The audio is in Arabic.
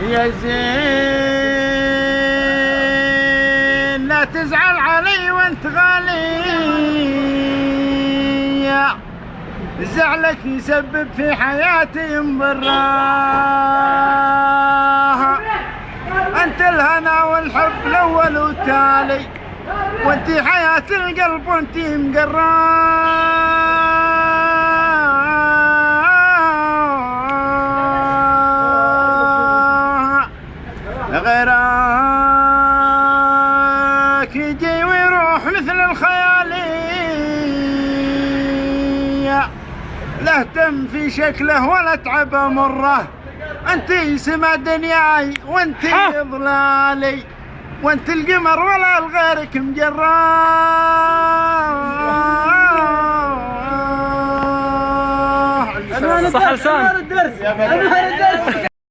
يا زين لا تزعل علي وانت غالي، زعلك يسبب في حياتي مضرة. انت الهنا والحب الاول والتالي، وانتي حياة القلب وانتي مقرة. غيرك يجي ويروح مثل الخيالية، له دم في شكله ولا تعب مره. انتي سما دنياي وانتي ضلالي، وانت القمر ولا لغيرك مجراه. صح لسان.